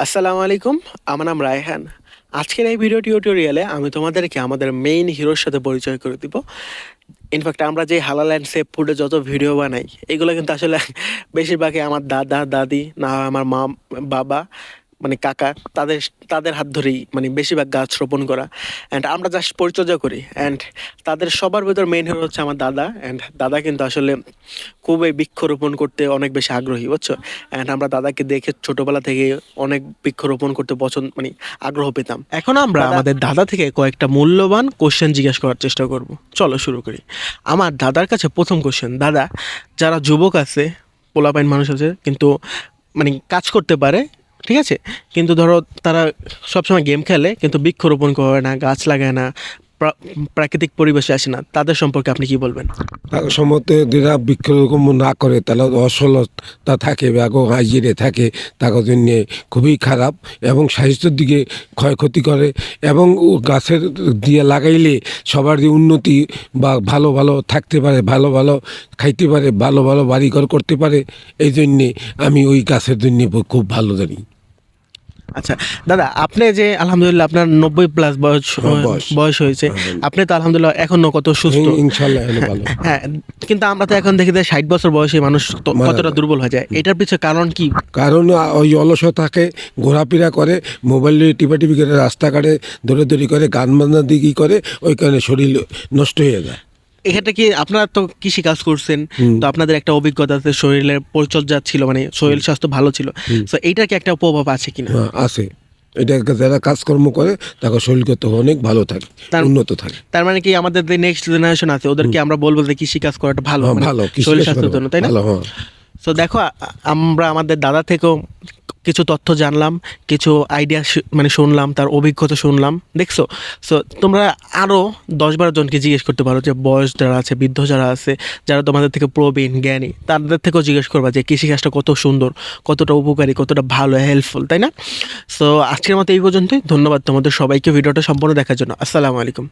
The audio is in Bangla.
আসসালামু আলাইকুম। আমার নাম রায়হান। আজকের এই ভিডিও টিউটোরিয়ালে আমি তোমাদেরকে আমাদের মেইন হিরোর সাথে পরিচয় করে দিব। ইনফ্যাক্ট আমরা যে হালাল অ্যান্ড সেফ ফুডে যত ভিডিও বানাই এগুলো কিন্তু আসলে বেশিরভাগই আমার দাদা দাদি না হয় আমার মা বাবা মানে কাকা তাদের তাদের হাত ধরেই মানে বেশিরভাগ গাছ রোপণ করা। অ্যান্ড আমরা জাস্ট পরিচর্যা করি। অ্যান্ড তাদের সবার ভিতর মেইন হিরো হচ্ছে আমার দাদা। অ্যান্ড দাদা কিন্তু আসলে খুবই বৃক্ষরোপণ করতে অনেক বেশি আগ্রহী, বুঝছো। অ্যান্ড আমরা দাদাকে দেখে ছোটবেলা থেকে অনেক বৃক্ষরোপণ করতে পছন্দ মানে আগ্রহ পেতাম। এখন আমরা আমাদের দাদা থেকে কয়েকটা মূল্যবান কোশ্চেন জিজ্ঞেস করার চেষ্টা করব। চলো শুরু করি। আমার দাদার কাছে প্রথম কোশ্চেন, দাদা যারা যুবক আছে, পোলাপাইন মানুষ আছে কিন্তু মানে কাজ করতে পারে, ঠিক আছে, কিন্তু ধরো তারা সবসময় গেম খেলে কিন্তু বৃক্ষরোপণ করে না, গাছ লাগায় না, প্রাকৃতিক পরিবেশে আসে না, তাদের সম্পর্কে আপনি কি বলবেন? তার সম্মতে যারা বৃক্ষরোপণ না করে তাহলে অসলতা থাকে বা হাইজিনে থাকে, তার জন্য খুবই খারাপ এবং স্বাস্থ্যের দিকে ক্ষয়ক্ষতি করে। এবং গাছের দিয়ে লাগাইলে সবার যে উন্নতি বা ভালো ভালো থাকতে পারে, ভালো ভালো খাইতে পারে, ভালো ভালো বাড়িঘর করতে পারে, এই জন্যে আমি ওই গাছের জন্য খুব ভালো জানি। আচ্ছা দাদা, আপনি যে আলহামদুলিল্লাহ আপনার 90+ বয়স হয়েছে, আপনি তো আলহামদুলিল্লাহ এখনো কত সুস্থ, ইনশাল্লাহ ভালো। হ্যাঁ, কিন্তু আমরা তো এখন দেখি যে 60 বছর বয়সী মানুষ কতটা দুর্বল হয়ে যায়, এটার পিছনে কারণ কি? কারণ ওই অলসতাকে ঘোরাফেরা করে, মোবাইল টিপাটিপি করে, রাস্তাঘাটে দৌড়াদৌড়ি করে, গান বাজনা দিকে করে, ওই কারণে শরীর নষ্ট হয়ে যায়। এক্ষেত্রে কি আপনারা তো কৃষি কাজ করছেন, তো আপনাদের একটা অভিজ্ঞতা আছে, শরীরের পরিচর্যা ছিল, মানে শরীর স্বাস্থ্য ভালো ছিল, তো এইটার কি একটা প্রভাব আছে কিনা? হ্যাঁ আছে, এটা যারা কাজকর্ম করে তাকে শরীরগত অনেক ভালো থাকে, উন্নত থাকে। তার মানে কি আমাদের যে নেক্সট জেনারেশন আছে ওদেরকে আমরা বলবো যে কৃষি কাজ করাটা ভালো, মানে ভালো শরীর স্বাস্থ্যের জন্য, তাই না? ভালো, হ্যাঁ। তো দেখো, আমরা আমাদের দাদা থেকেও কিছু তথ্য জানলাম, কিছু আইডিয়া মানে শুনলাম, তার অভিজ্ঞতা শুনলাম, দেখছো। সো তোমরা আরও 10-12 জনকে জিজ্ঞেস করতে পারো, যে বয়স যারা আছে, বৃদ্ধ যারা আছে, যারা তোমাদের থেকে প্রবীণ জ্ঞানী, তাদের থেকেও জিজ্ঞেস করবা যে কৃষিকাজটা কত সুন্দর, কতটা উপকারী, কতটা ভালো, হেল্পফুল, তাই না? সো আজকের মতো এই পর্যন্তই। ধন্যবাদ তোমাদের সবাইকে ভিডিওটা সম্পূর্ণ দেখার জন্য। আসসালামু আলাইকুম।